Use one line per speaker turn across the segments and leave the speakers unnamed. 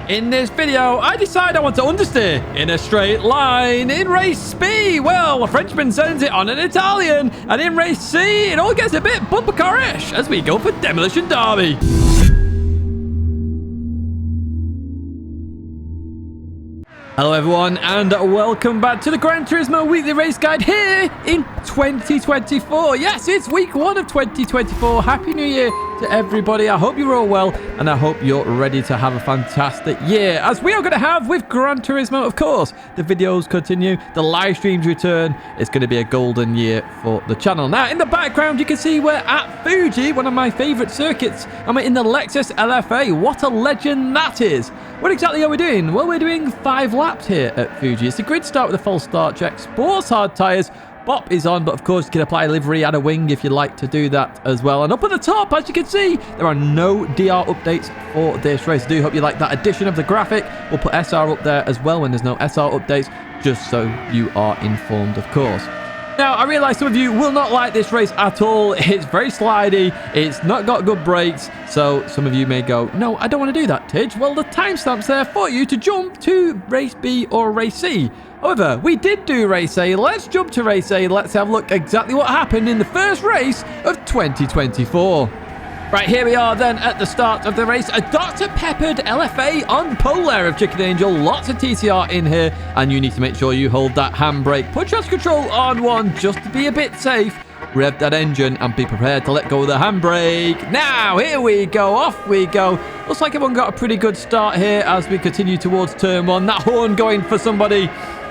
In this video, I decide I want to understeer in a straight line. In race B, well, a Frenchman sends it on an Italian. And in race C, it all gets a bit bumper car-ish as we go for Demolition Derby. Hello everyone and welcome back to the Gran Turismo Weekly Race Guide here in 2024. Yes, it's week 1 of 2024. Happy New Year to everybody. I hope you're all well and I hope you're ready to have a fantastic year, as we are going to have with Gran Turismo, of course. The videos continue, the live streams return. It's going to be a golden year for the channel. Now, in the background, you can see we're at Fuji, one of my favorite circuits, and we're in the Lexus LFA. What a legend that is. What exactly are we doing? Well, we're doing 5 laps here at Fuji. It's a grid start with a full start check. Sports hard tyres. Bop is on, but of course you can apply livery and a wing if you like to do that as well. And up at the top, as you can see, there are no DR updates for this race. I do hope you like that addition of the graphic. We'll put SR up there as well when there's no SR updates, just so you are informed, of course. Now, I realise some of you will not like this race at all. It's very slidey. It's not got good brakes. So some of you may go, no, I don't want to do that, Tidge. Well, the timestamp's there for you to jump to race B or race C. However, we did do race A. Let's jump to race A. Let's have a look exactly what happened in the first race of 2024. Right, here we are then at the start of the race. A Dr. Peppered LFA on pole there of Chicane Angel. Lots of TCR in here. And you need to make sure you hold that handbrake. Put traction control on 1 just to be a bit safe. Rev that engine and be prepared to let go of the handbrake. Now, here we go. Off we go. Looks like everyone got a pretty good start here as we continue towards turn 1. That horn going for somebody.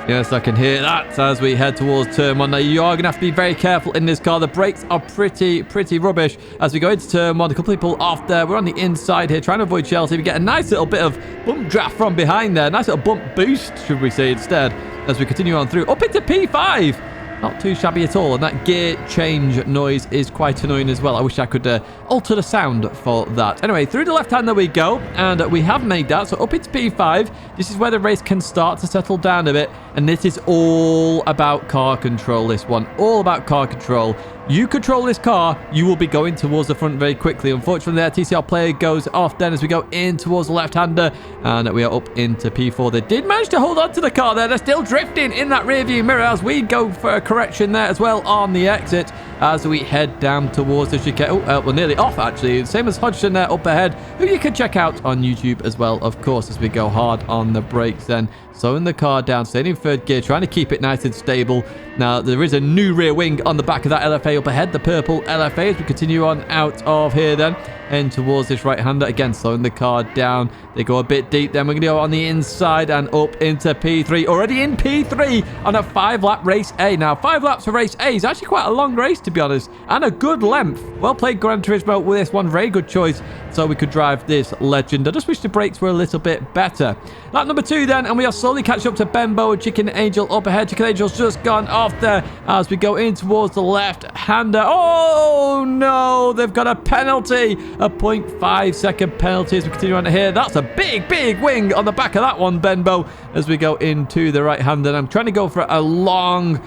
Yes, I can hear that as we head towards turn 1. Now, you are going to have to be very careful in this car. The brakes are pretty rubbish as we go into turn 1. A couple of people off there. We're on the inside here trying to avoid Chelsea. We get a nice little bit of bump draft from behind there. Nice little bump boost, should we say, instead, as we continue on through. Up into P5. Not too shabby at all, and that gear change noise is quite annoying as well. I wish I could alter the sound for that. Anyway, through the left hand there we go, and we have made that. So up into P5. This is where the race can start to settle down a bit, and this is all about car control, this one. All about car control. You control this car, you will be going towards the front very quickly. Unfortunately, our TCR player goes off then as we go in towards the left-hander, and we are up into P4. They did manage to hold on to the car there. They're still drifting in that rear-view mirror as we go for a correction there as well on the exit as we head down towards the chicane. Oh, we're nearly off, actually. Same as Hodgson there up ahead, who you can check out on YouTube as well, of course, as we go hard on the brakes then. Slowing the car down, staying in third gear, trying to keep it nice and stable. Now, there is a new rear wing on the back of that LFA up ahead, the purple LFA, as we continue on out of here then. And towards this right-hander, again, slowing the car down. They go a bit deep, then we're going to go on the inside and up into P3. Already in P3 on a 5-lap race A. Now, 5 laps for race A is actually quite a long race, to be honest, and a good length. Well played, Gran Turismo, with this one. Very good choice, so we could drive this legend. I just wish the brakes were a little bit better. Lap number 2 then, and we are slowly catching up to Bembo and Chicane Angel up ahead. Chicane Angel's just gone off there as we go in towards the left-hander. Oh, no, they've got a penalty. A 0.5 second penalty as we continue on here. That's a big wing on the back of that one, Benbow, as we go into the right-hander. I'm trying to go for a long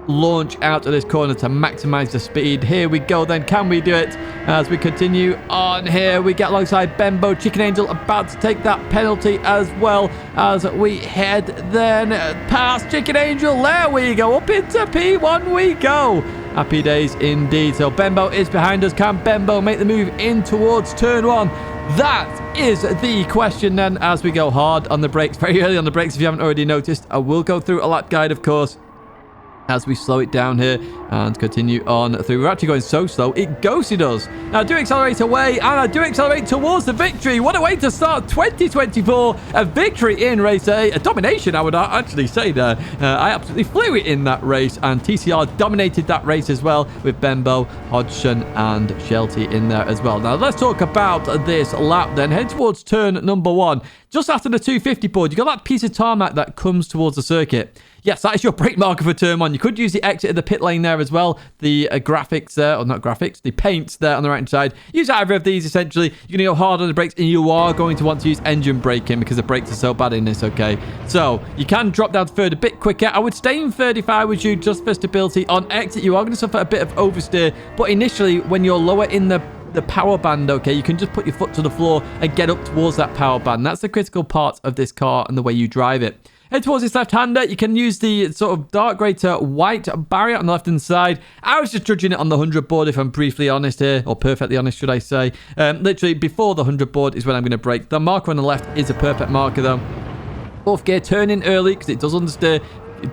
launch out of this corner to maximize the speed. Here we go then. Can we do it? As we continue on here, we get alongside Bembo. Chicane Angel about to take that penalty as well as we head then past Chicane Angel. There we go. Up into P1 we go. Happy days indeed. So Bembo is behind us. Can Bembo make the move in towards turn 1? That is the question then as we go hard on the brakes. Very early on the brakes, if you haven't already noticed. I will go through a lap guide, of course, as we slow it down here and continue on through. We're actually going so slow, it ghosted us. Now, I do accelerate away, and I do accelerate towards the victory. What a way to start 2024. A victory in race A. A domination, I would actually say there. I absolutely flew it in that race, and TCR dominated that race as well with Bembo, Hodgson, and Shelty in there as well. Now, let's talk about this lap then. Head towards turn number 1. Just after the 250 board, you got that piece of tarmac that comes towards the circuit. Yes, that is your brake marker for turn 1. You could use the exit of the pit lane there as well. The graphics there, or not graphics, the paints there on the right-hand side. Use either of these, essentially. You're going to go hard on the brakes, and you are going to want to use engine braking because the brakes are so bad in this, okay? So, you can drop down to third a bit quicker. I would stay in third if I was you, just for stability. On exit, you are going to suffer a bit of oversteer, but initially, when you're lower in the the power band, okay, you can just put your foot to the floor and get up towards that power band. That's the critical part of this car and the way you drive it. Head towards this left-hander. You can use the sort of dark grey to white barrier on the left-hand side. I was just judging it on the 100 board, if I'm briefly honest here, or perfectly honest, should I say. Literally, before the 100 board is when I'm going to brake. The marker on the left is a perfect marker, though. Fourth gear, turn in early because it does understeer.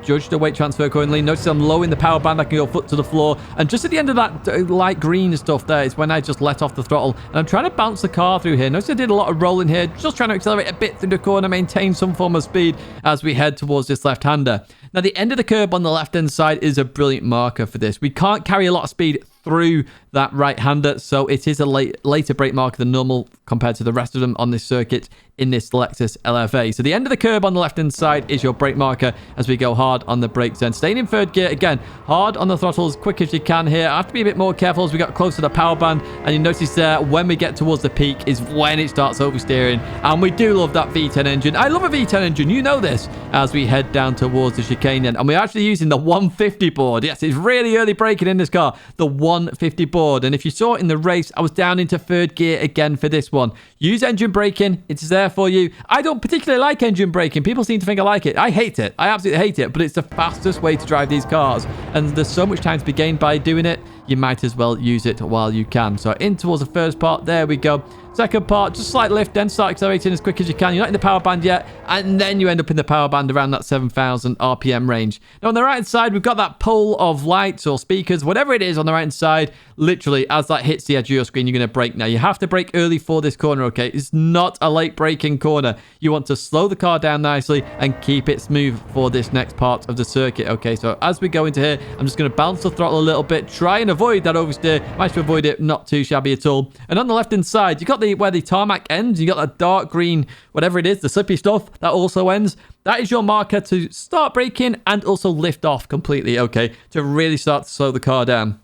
Judge the weight transfer accordingly. Notice I'm low in the power band. I can go foot to the floor. And just at the end of that light green stuff there is when I just let off the throttle. And I'm trying to bounce the car through here. Notice I did a lot of rolling here. Just trying to accelerate a bit through the corner. Maintain some form of speed as we head towards this left-hander. Now, the end of the curb on the left-hand side is a brilliant marker for this. We can't carry a lot of speed through that right-hander, so it is a later brake marker than normal compared to the rest of them on this circuit in this Lexus LFA. So the end of the curb on the left-hand side is your brake marker as we go hard on the brakes. And staying in third gear, again, hard on the throttle as quick as you can here. I have to be a bit more careful as we got close to the power band. And you notice there, when we get towards the peak is when it starts oversteering. And we do love that V10 engine. I love a V10 engine, you know this, as we head down towards the chicane. And we're actually using the 150 board. Yes, it's really early braking in this car. The 150 board. And if you saw it in the race, I was down into third gear again for this one. Use engine braking. It's there for you. I don't particularly like engine braking. People seem to think I like it. I hate it. I absolutely hate it. But it's the fastest way to drive these cars. And there's so much time to be gained by doing it. You might as well use it while you can. So in towards the first part. There we go. Second part, just slight lift, then start accelerating as quick as you can. You're not in the power band yet, and then you end up in the power band around that 7,000 RPM range. Now, on the right-hand side, we've got that pole of lights or speakers, whatever it is on the right-hand side. Literally, as that hits the edge of your screen, you're going to brake. Now, you have to brake early for this corner, okay? It's not a late braking corner. You want to slow the car down nicely and keep it smooth for this next part of the circuit, okay? So, as we go into here, I'm just going to bounce the throttle a little bit, try and avoid that oversteer. Manage to avoid it, not too shabby at all. And on the left-hand side, you've got where the tarmac ends, you got that dark green, whatever it is, the slippy stuff that also ends. That is your marker to start braking and also lift off completely, okay, to really start to slow the car down.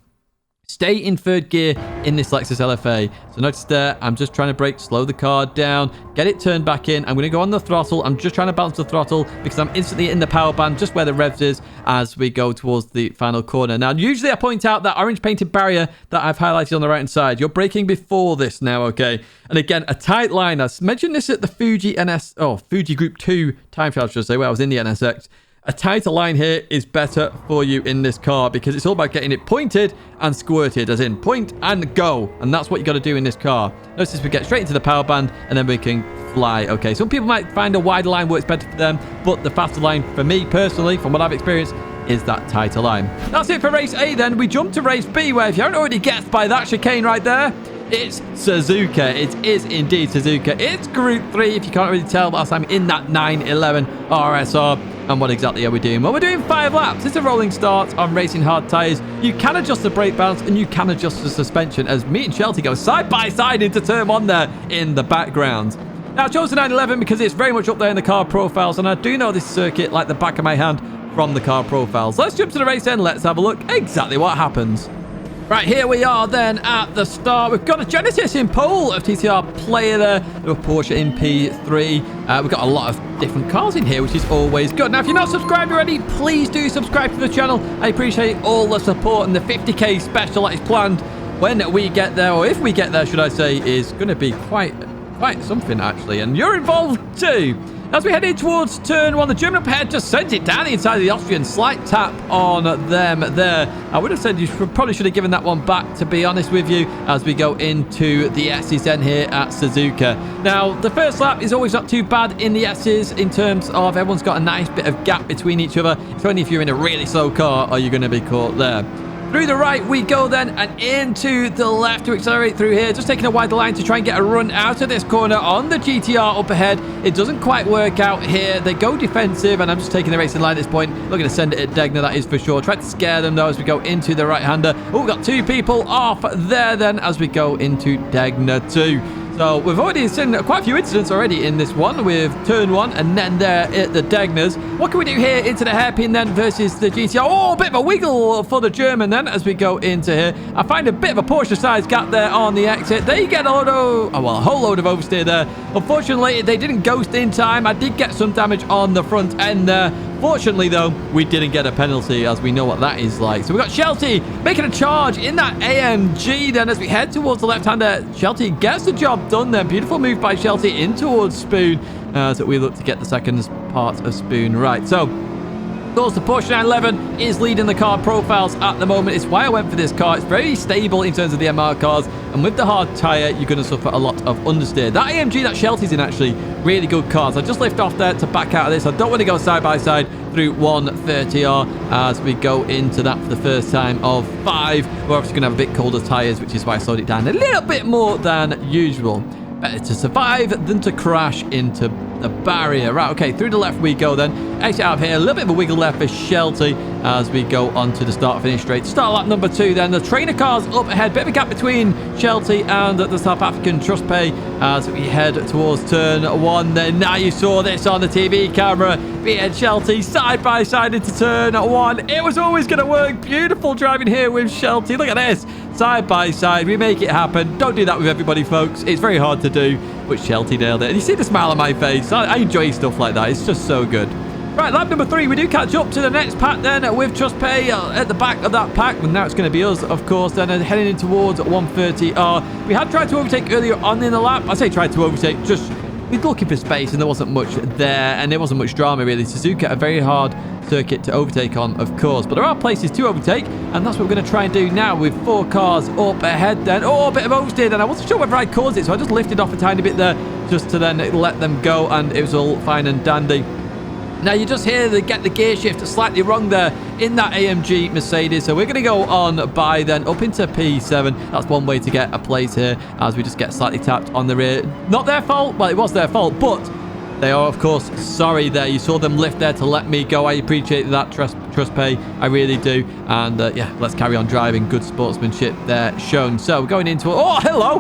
Stay in third gear in this Lexus LFA. So notice there, I'm just trying to brake, slow the car down, get it turned back in. I'm going to go on the throttle. I'm just trying to balance the throttle because I'm instantly in the power band, just where the revs is as we go towards the final corner. Now, usually I point out that orange painted barrier that I've highlighted on the right-hand side. You're braking before this now, okay? And again, a tight line. I mentioned this at the Fuji Group 2 time trial, should I say, where I was in the NSX. A tighter line here is better for you in this car because it's all about getting it pointed and squirted, as in point and go. And that's what you got to do in this car. Notice we get straight into the power band and then we can fly. Okay, some people might find a wider line works better for them, but the faster line for me personally, from what I've experienced, is that tighter line. That's it for race A then. We jump to race B, where if you haven't already guessed by that chicane right there, it's Suzuka. It is indeed Suzuka. It's Group 3, if you can't really tell, but I'm in that 911 RSR. And what exactly are we doing? Well, we're doing 5 laps. It's a rolling start on racing hard tyres. You can adjust the brake balance and you can adjust the suspension as me and Shelty go side by side into turn 1 there in the background. Now, I chose the 911 because it's very much up there in the car profiles, and I do know this circuit like the back of my hand from the car profiles. Let's jump to the race then. Let's have a look exactly what happens. Right, here we are then at the start. We've got a Genesis in pole of TCR player there. A Porsche in P3. We've got a lot of different cars in here, which is always good. Now, if you're not subscribed already, please do subscribe to the channel. I appreciate all the support, and the 50k special that is planned when we get there, or if we get there, should I say, is going to be quite something, actually. And you're involved too. As we head in towards turn 1, the German up ahead just sent it down the inside of the Austrian. Slight tap on them there. I would have said you probably should have given that one back, to be honest with you, as we go into the S's then here at Suzuka. Now, the first lap is always not too bad in the S's in terms of everyone's got a nice bit of gap between each other. It's only if you're in a really slow car are you going to be caught there. Through the right we go then, and into the left to accelerate through here. Just taking a wider line to try and get a run out of this corner on the GTR up ahead. It doesn't quite work out here. They go defensive, and I'm just taking the racing line at this point. Looking to send it at Tidgney, that is for sure. Try to scare them, though, as we go into the right-hander. Oh, we've got 2 people off there then as we go into Tidgney too. So we've already seen quite a few incidents already in this one with turn 1 and then there at the Tidgneys. What can we do here into the hairpin then versus the GTR? Oh, a bit of a wiggle for the German then as we go into here. I find a bit of a Porsche size gap there on the exit. They get a whole load of oversteer there. Unfortunately, they didn't ghost in time. I did get some damage on the front end there Fortunately, though, we didn't get a penalty, as we know what that is like. So we got Shelty making a charge in that AMG. Then as we head towards the left-hander, Shelty gets the job done there. Beautiful move by Shelty in towards Spoon, as we look to get the second part of Spoon right. So, of course, the Porsche 911 is leading the car profiles at the moment. It's why I went for this car. It's very stable in terms of the MR cars. And with the hard tyre, you're going to suffer a lot of understeer. That AMG that Shelty's in, actually, really good cars. I just lift off there to back out of this. I don't want to go side-by-side through 130R as we go into that for the first time of 5. We're obviously going to have a bit colder tyres, which is why I slowed it down a little bit more than usual. Better to survive than to crash into the barrier. Right, okay, through the left we go then. Exit out of here. A little bit of a wiggle left for Shelty as we go on to the start-finish straight. Start lap number 2 then. The trainer car's up ahead. Bit of a gap between Shelty and the South African Trust Pay as we head towards turn 1. Then now you saw this on the TV camera. Me and Shelty side by side into turn 1. It was always going to work. Beautiful driving here with Shelty. Look at this. Side by side. We make it happen. Don't do that with everybody, folks. It's very hard to do. But Shelty nailed it. And you see the smile on my face. I enjoy stuff like that. It's just so good. Right, lap number 3. We do catch up to the next pack then with Trust Pay at the back of that pack. And now it's going to be us, of course, then heading in towards 130R. We had tried to overtake earlier on in the lap. I say tried to overtake, just we're looking for space and there wasn't much there. And there wasn't much drama, really. Suzuka, a very hard circuit to overtake on, of course. But there are places to overtake. And that's what we're going to try and do now with 4 cars up ahead then. Oh, a bit of oversteer then. I wasn't sure whether I caused it, so I just lifted off a tiny bit there just to then let them go. And it was all fine and dandy. Now, you just hear they get the gear shift slightly wrong there in that AMG Mercedes. So we're going to go on by then up into P7. That's one way to get a place here as we just get slightly tapped on the rear. Not their fault. Well, it was their fault, but they are, of course, sorry there. You saw them lift there to let me go. I appreciate that trust pay. I really do. And yeah, let's carry on driving. Good sportsmanship there shown. So we're going into... Oh, hello.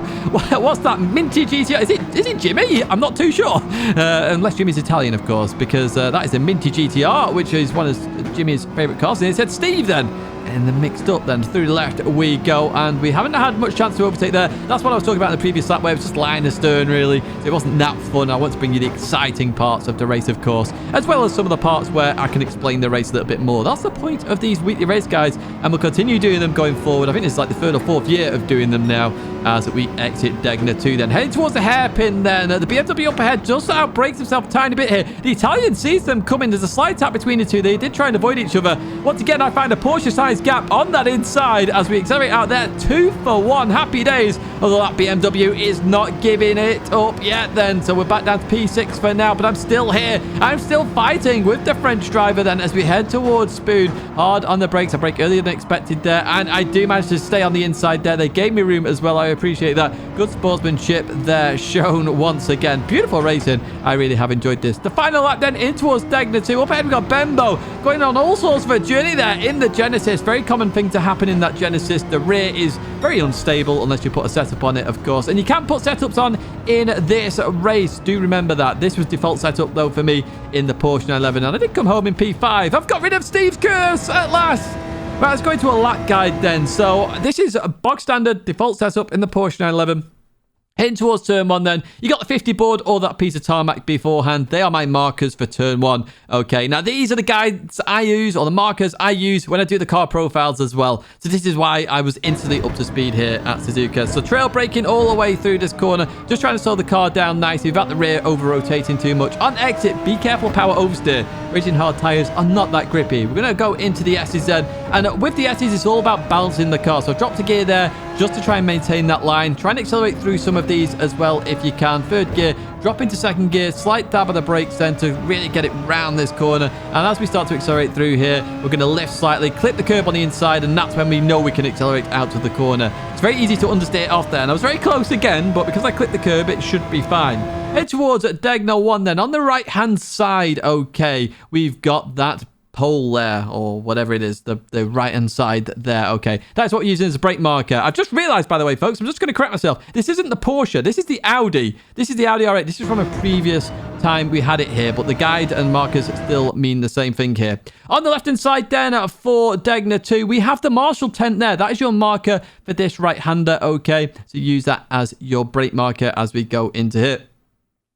What's that? Minty GTR. Is it Jimmy? I'm not too sure. Unless Jimmy's Italian, of course, because that is a Minty GTR, which is one of Jimmy's favourite cars. And it said Steve then. And then mixed up then through the left we go, and we haven't had much chance to overtake there. That's what I was talking about in the previous lap, where it was just lying astern really, so it wasn't that fun. I want to bring you the exciting parts of the race, of course, as well as some of the parts where I can explain the race a little bit more. That's the point of these weekly race guides, and we'll continue doing them going forward. I think it's like the 3rd or 4th year of doing them now as we exit Tidgney 2 then. Heading towards the hairpin then. The BMW up ahead just outbrakes himself a tiny bit here. The Italian sees them coming. There's a slight tap between the two. They did try and avoid each other. Once again, I find a Porsche-sized gap on that inside as we accelerate out there. 2 for 1. Happy days. Although that BMW is not giving it up yet then. So we're back down to P6 for now, but I'm still here. I'm still fighting with the French driver then as we head towards Spoon. Hard on the brakes. I brake earlier than expected there, and I do manage to stay on the inside there. They gave me room as well. I appreciate that. Good sportsmanship there shown once again. Beautiful racing. I really have enjoyed this. The final lap then in towards Tidgney 2. Up ahead we've got Bembo going on all sorts of a journey there in the Genesis. Very common thing to happen in that Genesis. The rear is very unstable unless you put a setup on it, of course. And you can put setups on in this race. Do remember that. This was default setup though for me in the Porsche 911, and I did come home in P5. I've got rid of Steve's curse at last. Right, let's go into a lap guide then. So this is a bog standard default setup in the Porsche 911. Heading towards turn 1 then. You got the 50 board or that piece of tarmac beforehand. They are my markers for turn 1. Okay, now these are the guides I use, or the markers I use when I do the car profiles as well. So this is why I was instantly up to speed here at Suzuka. So trail braking all the way through this corner. Just trying to slow the car down nicely without the rear over-rotating too much. On exit, be careful power oversteer. Racing hard tyres are not that grippy. We're going to go into the S's then. And with the S's, it's all about balancing the car. So drop to gear there just to try and maintain that line. Try and accelerate through some of these as well if you can. 3rd gear, drop into 2nd gear, slight dab of the brakes then to really get it round this corner. And as we start to accelerate through here, we're going to lift slightly, clip the curb on the inside, and that's when we know we can accelerate out of the corner. It's very easy to understeer off there, and I was very close again, but because I clipped the curb, it should be fine. Head towards Tidgney 1 then. On the right-hand side, okay, we've got that pole there, or whatever it is, the right hand side there. Okay, that's what we're using as a brake marker. I've just realized, by the way, folks, I'm just going to correct myself, this isn't the Porsche, this is the Audi. This is the Audi R8. This is from a previous time we had it here, but the guide and markers still mean the same thing here. On the left hand side then for Tidgney 2, we have the Marshall tent there. That is your marker for this right hander. Okay, so use that as your brake marker as we go into here.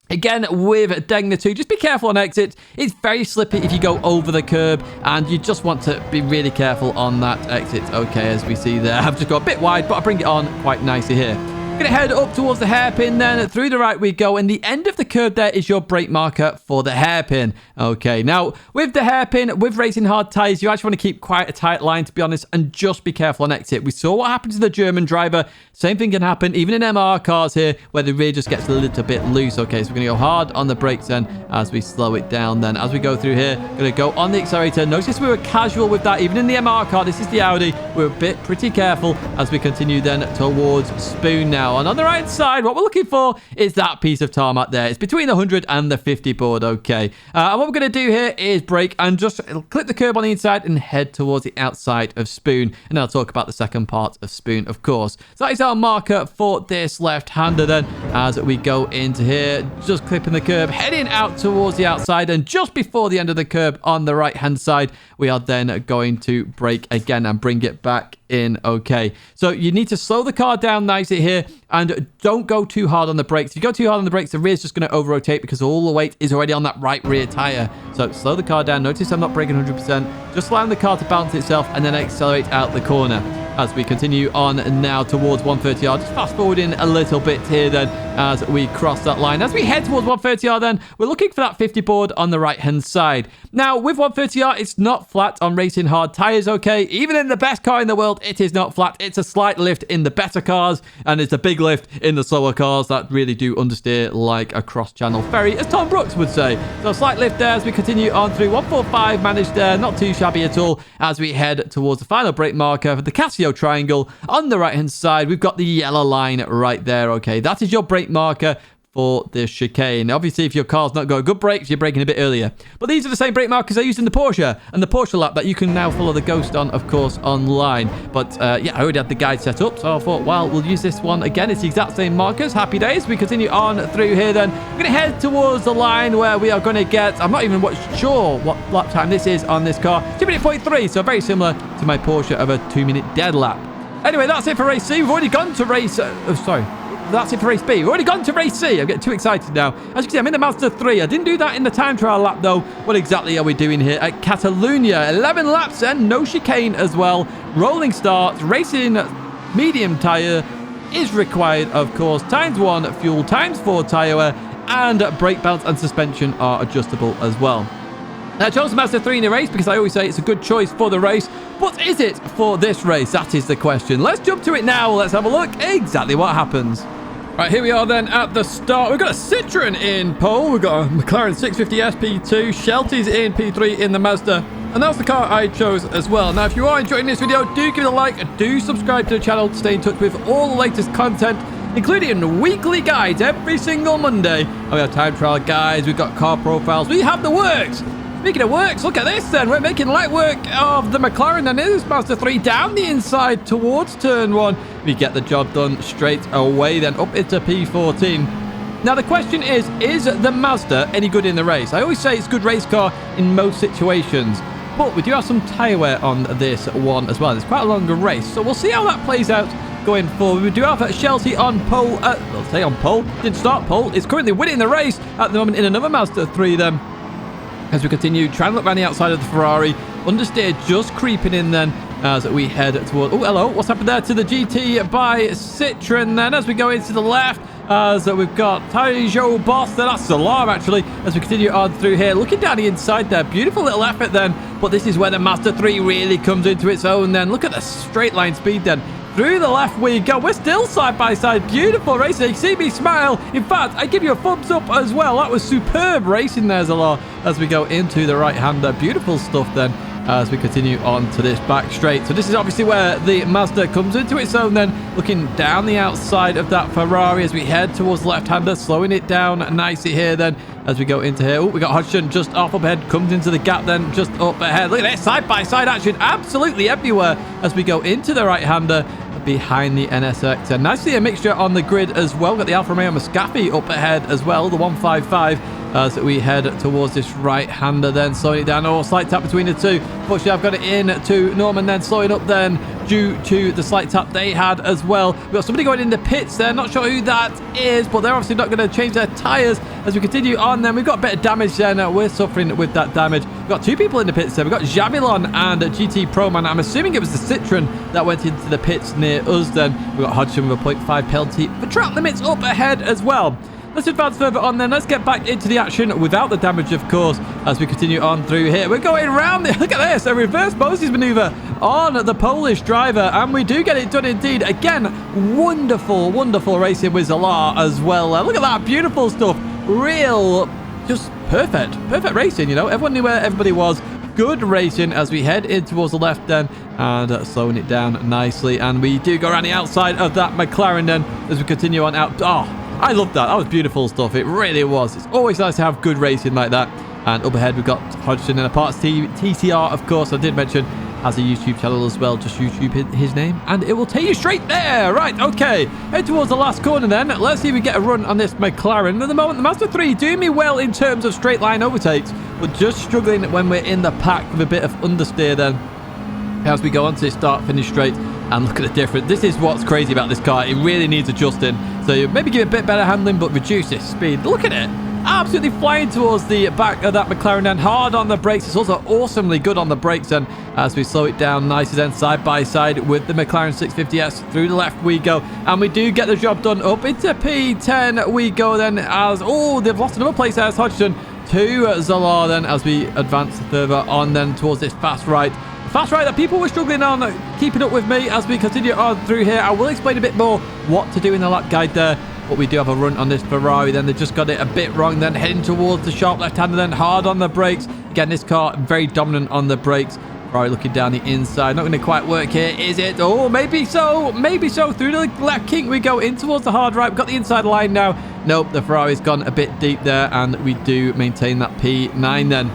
Again, with Tidgney 2, just be careful on exit. It's very slippy if you go over the curb, and you just want to be really careful on that exit. Okay, as we see there, I've just got a bit wide, but I bring it on quite nicely here. Gonna head up towards the hairpin, then through the right we go, and the end of the curb there is your brake marker for the hairpin. Okay, now with the hairpin, with racing hard tires, you actually want to keep quite a tight line, to be honest, and just be careful on exit. We saw what happened to the German driver. Same thing can happen even in MR cars here, where the rear just gets a little bit loose. Okay, so we're gonna go hard on the brakes then as we slow it down. Then as we go through here, gonna go on the accelerator. Notice we were casual with that, even in the MR car. This is the Audi. We're a bit pretty careful as we continue then towards Spoon now. And on the right side, what we're looking for is that piece of tarmac there. It's between the 100 and the 50 board. Okay, and what we're gonna do here is brake and just clip the curb on the inside and head towards the outside of Spoon. And I'll talk about the second part of Spoon, of course. So that is our marker for this left-hander then as we go into here, just clipping the curb, heading out towards the outside, and just before the end of the curb on the right-hand side, we are then going to brake again and bring it back in. Okay, so you need to slow the car down nicely here and don't go too hard on the brakes. If you go too hard on the brakes, the rear is just going to over-rotate because all the weight is already on that right rear tire. So slow the car down. Notice I'm not braking 100%. Just allowing the car to balance itself and then accelerate out the corner as we continue on now towards 130R. Just fast forwarding a little bit here then as we cross that line. As we head towards 130R then, we're looking for that 50 board on the right-hand side. Now, with 130R, it's not flat on racing hard tires, okay? Even in the best car in the world, it is not flat. It's a slight lift in the better cars, and it's a big lift in the slower cars that really do understeer like a cross-channel ferry, as Tom Brooks would say. So a slight lift there as we continue on through 145, managed there, not too shabby at all, as we head towards the final brake marker for the Casio triangle. On the right-hand side, we've got the yellow line right there, okay? That is your brake marker for the chicane. Obviously, if your car's not got good brakes, you're braking a bit earlier. But these are the same brake markers I used in the Porsche and the Porsche lap that you can now follow the Ghost on, of course, online. But yeah, I already had the guide set up, so I thought, well, we'll use this one again. It's the exact same markers. Happy days. We continue on through here then. We're going to head towards the line where we are going to get, I'm not even sure what lap time this is on this car. 2:03, so very similar to my Porsche of a 2-minute dead lap. Anyway, that's it for race C. We've already gone to race... That's it for race B. We've already gone to race C. I'm getting too excited now. As you can see, I'm in the Mazda 3. I didn't do that in the time trial lap, though. What exactly are we doing here at Catalunya? 11 laps and no chicane as well. Rolling starts. Racing medium tyre is required, of course. ×1 fuel, ×4 tyre wear, and brake belts and suspension are adjustable as well. Now, I chose the Mazda 3 in the race because I always say it's a good choice for the race. But is it for this race? That is the question. Let's jump to it now. Let's have a look exactly what happens. Right, here we are then at the start. We've got a Citroen in pole. We've got a McLaren 650S P2. Shelties in P3 in the Mazda. And that's the car I chose as well. Now, if you are enjoying this video, do give it a like. Do subscribe to the channel to stay in touch with all the latest content, including weekly guides every single Monday. And we have time trial guides. We've got car profiles. We have the works. Speaking of works, look at this then. We're making light work of the McLaren and this Mazda 3 down the inside towards turn 1. We get the job done straight away then up into P14. Now the question is the Mazda any good in the race? I always say it's a good race car in most situations, but we do have some tyre wear on this one as well. It's quite a longer race, so we'll see how that plays out going forward. We do have Sheltie on pole. I'll say on pole. Didn't start pole. It's currently winning the race at the moment in another Mazda 3 then. As we continue, trying to look around the outside of the Ferrari. Understeer just creeping in then as we head toward... Oh, hello. What's happened there to the GT by Citroen then as we go into the left? As we've got Taijo Boss. That's alarm, actually, as we continue on through here. Looking down the inside there. Beautiful little effort then. But this is where the Mazda 3 really comes into its own then. Look at the straight line speed then. Through the left we go. We're still side by side. Beautiful racing. You see me smile. In fact, I give you a thumbs up as well. That was superb racing there, Zala, as we go into the right-hander. Beautiful stuff then as we continue on to this back straight. So this is obviously where the Mazda comes into its own then, looking down the outside of that Ferrari as we head towards the left-hander, slowing it down nicely here then as we go into here. Oh, we got Hodgson just off up ahead, comes into the gap then, just up ahead. Look at this, side-by-side action, absolutely everywhere as we go into the right-hander behind the NSX. And nicely a mixture on the grid as well. Got the Alfa Romeo Muscafi up ahead as well, the 155, as we head towards this right-hander then, slowing it down. Oh, slight tap between the two. Fortunately, I've got it in to Norman then, slowing up then due to the slight tap they had as well. We've got somebody going in the pits there. Not sure who that is, but they're obviously not going to change their tyres As we continue on then, we've got a bit of damage then. We're suffering with that damage. We've got two people in the pits there. We've got Javilon and GT Pro Man. I'm assuming it was the Citroen that went into the pits near us then. We've got Hodgson with a 0.5 penalty for track limits up ahead as well. Let's advance further on then. Let's get back into the action without the damage, of course, as we continue on through here. We're going around it. Look at this. A reverse Moses maneuver on the Polish driver. And we do get it done indeed. Again, wonderful, wonderful racing with Zalar as well. Look at that. Beautiful stuff. Real, just perfect. Perfect racing, you know. Everyone knew where everybody was. Good racing as we head in towards the left then, and slowing it down nicely. And we do go around the outside of that McLaren then as we continue on out. Oh, I love that. That was beautiful stuff. It really was. It's always nice to have good racing like that. And up ahead, we've got Hodgson and a parts team. TCR, of course, I did mention, has a YouTube channel as well. Just YouTube his name, and it will take you straight there. Right, okay. Head towards the last corner then. Let's see if we get a run on this McLaren. At the moment, the Mazda 3 doing me well in terms of straight line overtakes, but just struggling when we're in the pack with a bit of understeer then. As we go on to start-finish straight, and look at the difference. This is what's crazy about this car. It really needs adjusting. So maybe give it a bit better handling, but reduce its speed. Look at it. Absolutely flying towards the back of that McLaren and hard on the brakes. It's also awesomely good on the brakes then as we slow it down nicely then side by side with the McLaren 650S. Through the left we go, and we do get the job done. Up into P10 we go then as, oh, they've lost another place there as Hodgson to Zalar then as we advance further on then towards this fast right. Fast right that people were struggling on keeping up with me as we continue on through here. I will explain a bit more what to do in the lap guide there. But we do have a run on this Ferrari then. They just got it a bit wrong then, heading towards the sharp left-hander then, hard on the brakes. Again, this car very dominant on the brakes. Ferrari looking down the inside. Not going to quite work here, is it? Oh, maybe so. Maybe so. Through the left kink we go in towards the hard right. We've got the inside line now. Nope, the Ferrari's gone a bit deep there, and we do maintain that P9 then.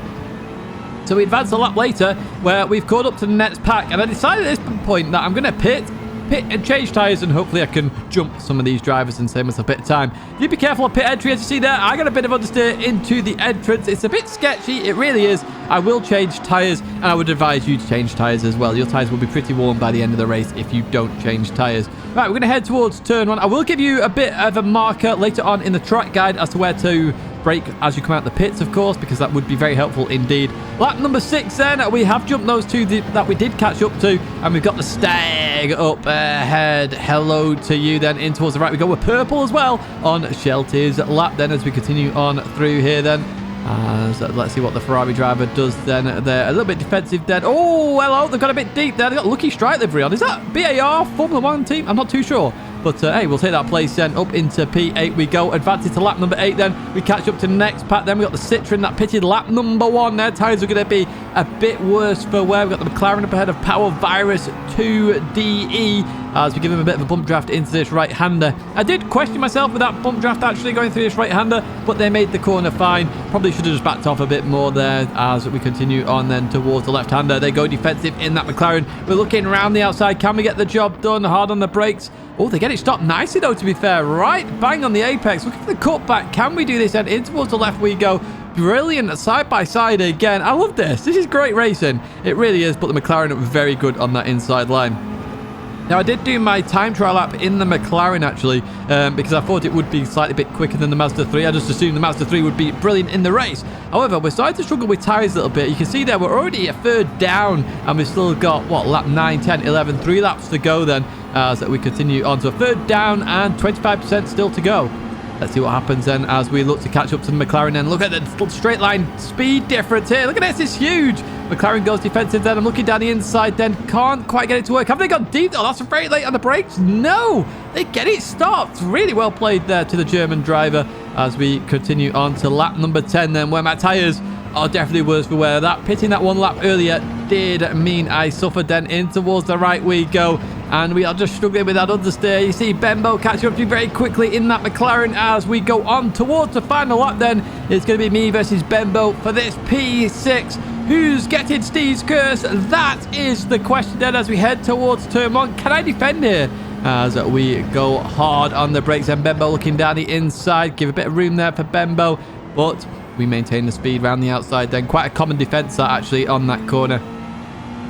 So we advance a lap later where we've caught up to the next pack, and I decided at this point that I'm going to pit and change tyres, and hopefully I can jump some of these drivers and save myself a bit of time. Do be careful of pit entry. As you see there, I got a bit of understeer into the entrance. It's a bit sketchy, it really is. I will change tyres, and I would advise you to change tyres as well. Your tyres will be pretty warm by the end of the race if you don't change tyres. Right, we're going to head towards turn one. I will give you a bit of a marker later on in the track guide as to where to brake as you come out the pits, of course, because that would be very helpful indeed. Lap number 6 then, we have jumped those two that we did catch up to, and we've got the Stag up ahead. Hello to you then. In towards the right we go with purple as well on Shelty's lap then as we continue on through here then. So let's see what the Ferrari driver does then. They're a little bit defensive then. Oh, hello, they've got a bit deep there. They've got Lucky Strike livery on. Is that BAR Formula 1 team? I'm not too sure. But hey, we'll take that place then. Up into P8 we go. Advancing to lap number 8 then. We catch up to the next pack. Then we got the Citroen that pitted lap number 1. Their tyres are going to be a bit worse for wear. We've got the McLaren up ahead of Power Virus 2DE as we give him a bit of a bump draft into this right-hander. I did question myself with that bump draft actually going through this right-hander, but they made the corner fine. Probably should have just backed off a bit more there as we continue on then towards the left-hander. They go defensive in that McLaren. We're looking around the outside. Can we get the job done? Hard on the brakes. Oh, they get it stopped nicely though, to be fair. Right bang on the apex. Looking for the cutback. Can we do this then? In towards the left we go. Brilliant side by side again. I love this. This is great racing. It really is, but the McLaren are very good on that inside line. Now, I did do my time trial lap in the McLaren, actually, because I thought it would be slightly bit quicker than the Mazda 3. I just assumed the Mazda 3 would be brilliant in the race. However, we're starting to struggle with tyres a little bit. You can see there, we're already a third down, and we've still got, what, lap 9, 10, 11, 3 laps to go then, as we continue on to a third down and 25% still to go. Let's see what happens then as we look to catch up to the McLaren. And look at the straight line speed difference here. Look at this, it's huge. McLaren goes defensive then. I'm looking down the inside then. Can't quite get it to work. Have they got deep? Oh, that's very late on the brakes. No, they get it stopped. Really well played there to the German driver as we continue on to lap number 10 then, where my tyres are definitely worse for wear. That pitting that one lap earlier did mean I suffered then. In towards the right we go, and we are just struggling with that understeer. You see Bembo catching up to you very quickly in that McLaren as we go on towards the final lap then. It's going to be me versus Bembo for this P6. Who's getting Steve's curse? That is the question then as we head towards turn 1. Can I defend here? As we go hard on the brakes, and Bembo looking down the inside. Give a bit of room there for Bembo, but we maintain the speed around the outside then. Quite a common defense actually on that corner.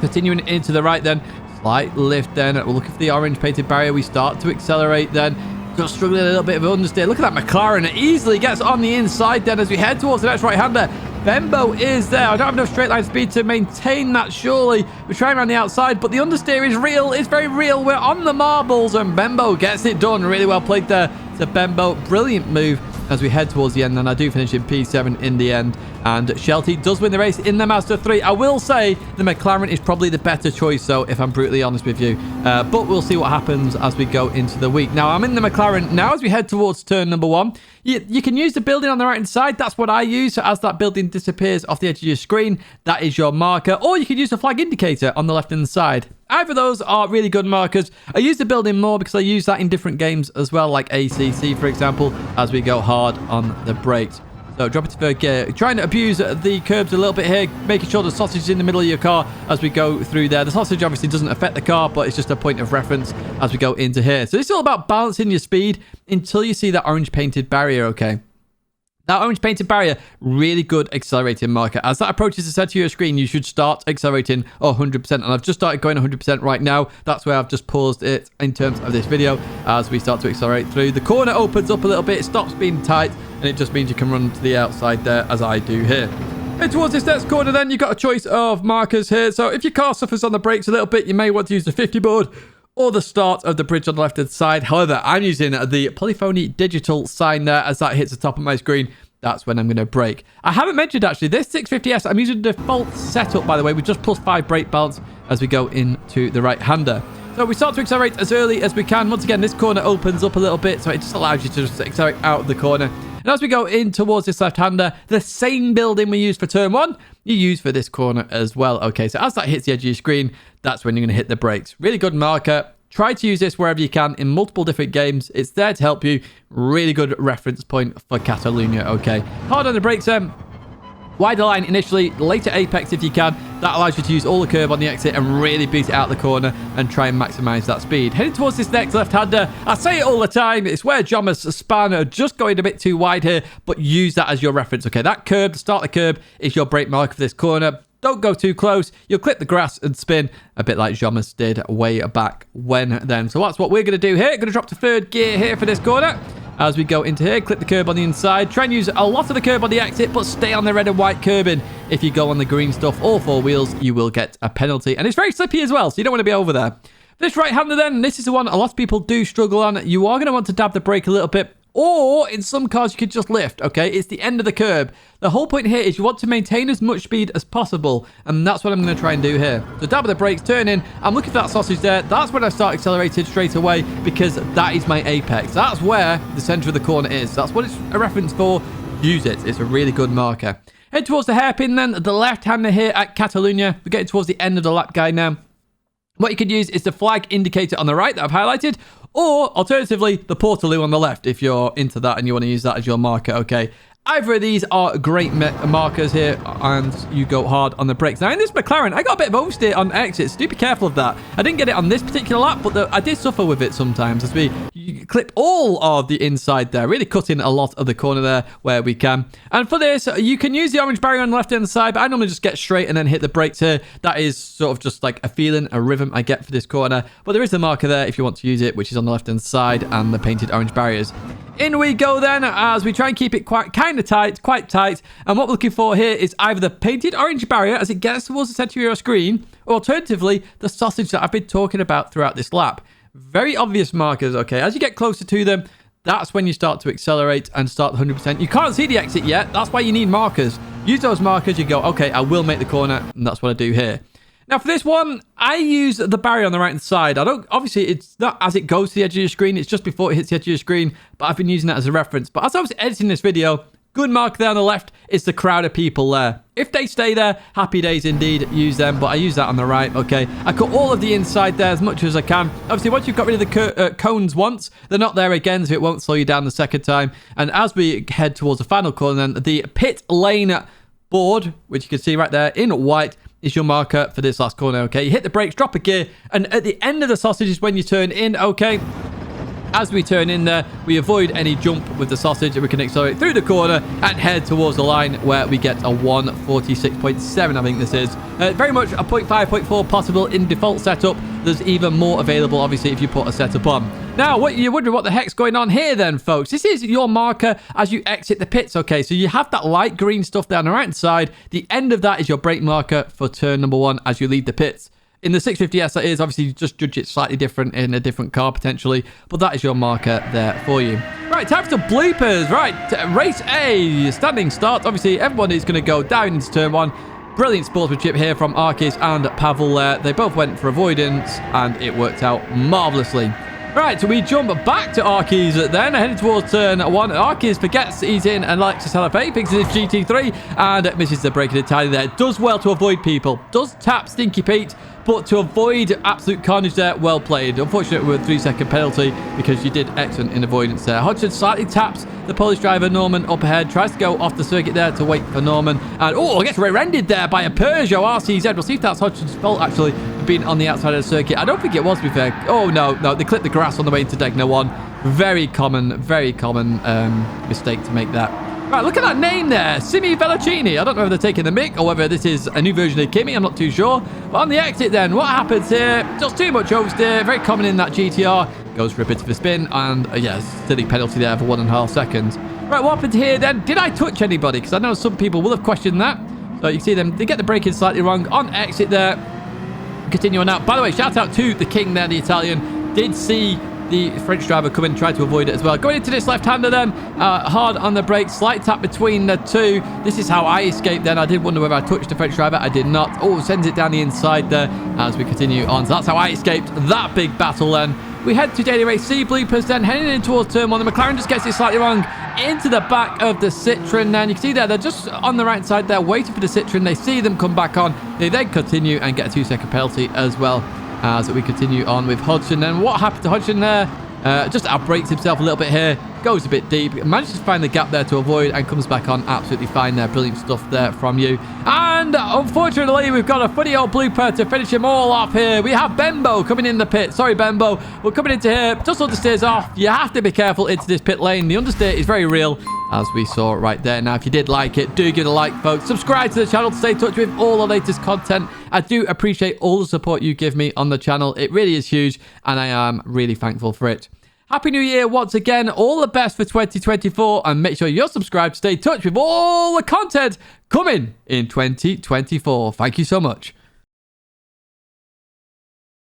Continuing into the right then. Slight lift then. We're looking for the orange painted barrier. We start to accelerate then. Just struggling a little bit of understeer. Look at that McLaren. It easily gets on the inside then as we head towards the next right-hander. Bembo is there. I don't have enough straight line speed to maintain that, surely. We're trying around the outside, but the understeer is real. It's very real. We're on the marbles, and Bembo gets it done. Really well played there to Bembo. Brilliant move as we head towards the end, and I do finish in P7 in the end. And Shelty does win the race in the Mazda 3. I will say the McLaren is probably the better choice, though, if I'm brutally honest with you. But we'll see what happens as we go into the week. Now, I'm in the McLaren now as we head towards turn number 1. You can use the building on the right-hand side. That's what I use. So as that building disappears off the edge of your screen, that is your marker. Or you can use the flag indicator on the left-hand side. Either of those are really good markers. I use the building more because I use that in different games as well, like ACC, for example, as we go hard on the brakes. So drop it to third gear. Trying to abuse the curbs a little bit here, making sure the sausage is in the middle of your car as we go through there. The sausage obviously doesn't affect the car, but it's just a point of reference as we go into here. So it's all about balancing your speed until you see that orange painted barrier, okay? That orange painted barrier, really good accelerating marker. As that approaches the center of your screen, you should start accelerating 100%. And I've just started going 100% right now. That's where I've just paused it in terms of this video as we start to accelerate through. The corner opens up a little bit, it stops being tight, and it just means you can run to the outside there as I do here. And towards this next corner then, you've got a choice of markers here. So if your car suffers on the brakes a little bit, you may want to use the 50 board or the start of the bridge on the left-hand side. However, I'm using the Polyphony digital sign there. As that hits the top of my screen, that's when I'm going to brake. I haven't mentioned, actually, this 650S, I'm using the default setup, by the way, with just +5 brake balance as we go into the right-hander. So we start to accelerate as early as we can. Once again, this corner opens up a little bit, so it just allows you to just accelerate out of the corner. And as we go in towards this left-hander, the same building we used for turn 1, you use for this corner as well. Okay, so as that hits the edge of your screen, that's when you're going to hit the brakes. Really good marker. Try to use this wherever you can in multiple different games. It's there to help you. Really good reference point for Catalunya, okay? Hard on the brakes, wider line initially, later apex if you can. That allows you to use all the curb on the exit and really beat it out the corner and try and maximize that speed. Heading towards this next left-hander, I say it all the time, it's where Joma's span are just going a bit too wide here, but use that as your reference, okay? That curb, the start of the curb, is your brake marker for this corner. Don't go too close. You'll clip the grass and spin a bit like Jomas did way back when then. So that's what we're going to do here. Going to drop to third gear here for this corner. As we go into here, clip the curb on the inside. Try and use a lot of the curb on the exit, but stay on the red and white curbing. If you go on the green stuff, all 4 wheels, you will get a penalty. And it's very slippy as well, so you don't want to be over there. This right-hander then, this is the one a lot of people do struggle on. You are going to want to dab the brake a little bit. Or in some cars, you could just lift, okay? It's the end of the curb. The whole point here is you want to maintain as much speed as possible. And that's what I'm going to try and do here. So dab the brakes, turn in. I'm looking for that sausage there. That's when I start accelerating straight away because that is my apex. That's where the center of the corner is. That's what it's a reference for. Use it. It's a really good marker. Head towards the hairpin then. The left-hander here at Catalunya. We're getting towards the end of the lap guide now. What you could use is the flag indicator on the right that I've highlighted, or alternatively, the Portaloo on the left if you're into that and you want to use that as your marker, okay? Either of these are great markers here, and you go hard on the brakes. Now, in this McLaren, I got a bit of oversteer on exits. Do be careful of that. I didn't get it on this particular lap, but I did suffer with it sometimes as you clip all of the inside there, really cutting a lot of the corner there where we can. And for this, you can use the orange barrier on the left-hand side, but I normally just get straight and then hit the brakes here. That is sort of just like a feeling, a rhythm I get for this corner. But there is the marker there if you want to use it, which is on the left-hand side, and the painted orange barriers. In we go then as we try and keep it quite tight. And what we're looking for here is either the painted orange barrier as it gets towards the center of your screen, or alternatively, the sausage that I've been talking about throughout this lap. Very obvious markers, okay? As you get closer to them, that's when you start to accelerate and start 100%. You can't see the exit yet. That's why you need markers. Use those markers. You go, okay, I will make the corner, and that's what I do here. Now, for this one, I use the barrier on the right-hand side. Obviously, it's not as it goes to the edge of your screen. It's just before it hits the edge of your screen, but I've been using that as a reference. But as I was editing this video, good mark there on the left is the crowd of people there. If they stay there, happy days indeed, use them. But I use that on the right, okay? I cut all of the inside there as much as I can. Obviously, once you've got rid of the cones once, they're not there again, so it won't slow you down the second time. And as we head towards the final corner, then the pit lane board, which you can see right there in white, is your marker for this last corner, okay? You hit the brakes, drop a gear, and at the end of the sausage is when you turn in, okay? As we turn in there, we avoid any jump with the sausage and we can accelerate through the corner and head towards the line where we get a 146.7, I think this is. Very much a 0.5, 0.4 possible in default setup. There's even more available, obviously, if you put a setup on. Now, you're wondering what the heck's going on here then, folks. This is your marker as you exit the pits, okay? So you have that light green stuff down the right-hand side. The end of that is your brake marker for turn number 1 as you leave the pits. In the 650S, that is, obviously, you just judge it slightly different in a different car, potentially. But that is your marker there for you. Right, time for bloopers. Right, race A, standing start. Obviously, everyone is going to go down into turn 1. Brilliant sportsmanship here from Arkis and Pavel there. They both went for avoidance, and it worked out marvellously. Right, so we jump back to Arkis then, heading towards turn 1. Arkis forgets he's in and Lexus LFA, thinks it's GT3, and misses the brake entirely there. Does well to avoid people. Does tap Stinky Pete, but to avoid absolute carnage there, well played. Unfortunately, with a 3-second penalty because you did excellent in avoidance there. Hodgson slightly taps the Polish driver Norman up ahead, tries to go off the circuit there to wait for Norman, and gets rear-ended there by a Peugeot RCZ. We'll see if that's Hodgson's fault, actually, for being on the outside of the circuit. I don't think it was, to be fair. Oh, no, they clipped the grass on the way into Tidgney 1. Very common mistake to make that. Right, look at that name there. Simi Velocini. I don't know if they're taking the mick or whether this is a new version of Kimi. I'm not too sure. But on the exit then, what happens here? Just too much oversteer. Very common in that GTR. Goes for a bit of a spin. And, silly penalty there for 1.5 seconds. Right, what happened here then? Did I touch anybody? Because I know some people will have questioned that. So you can see them. They get the braking slightly wrong. On exit there. Continue on out. By the way, shout out to the King there, the Italian. Did see the French driver come in and try to avoid it as well. Going into this left-hander then, hard on the brakes, slight tap between the two. This is how I escaped then. I did wonder whether I touched the French driver. I did not. Sends it down the inside there as we continue on. So that's how I escaped that big battle then. We head to Daily Race C bloopers then, heading in towards turn 1. The McLaren just gets it slightly wrong into the back of the Citroen. And you can see there, they're just on the right side there, waiting for the Citroen. They see them come back on. They then continue and get a 2-second penalty as well, as we continue on with Hodgson. And what happened to Hodgson there? Just outbrakes himself a little bit here, goes a bit deep, manages to find the gap there to avoid, and comes back on absolutely fine there. Brilliant stuff there from you. And unfortunately, we've got a funny old blooper to finish him all off here. We have Bembo coming in the pit. Sorry, Bembo. We're coming into here. Just understeers off. You have to be careful into this pit lane. The understeer is very real, as we saw right there. Now, if you did like it, do give it a like, folks. Subscribe to the channel to stay in touch with all the latest content. I do appreciate all the support you give me on the channel. It really is huge, and I am really thankful for it. Happy New Year once again. All the best for 2024, and make sure you're subscribed to stay in touch with all the content coming in 2024. Thank you so much.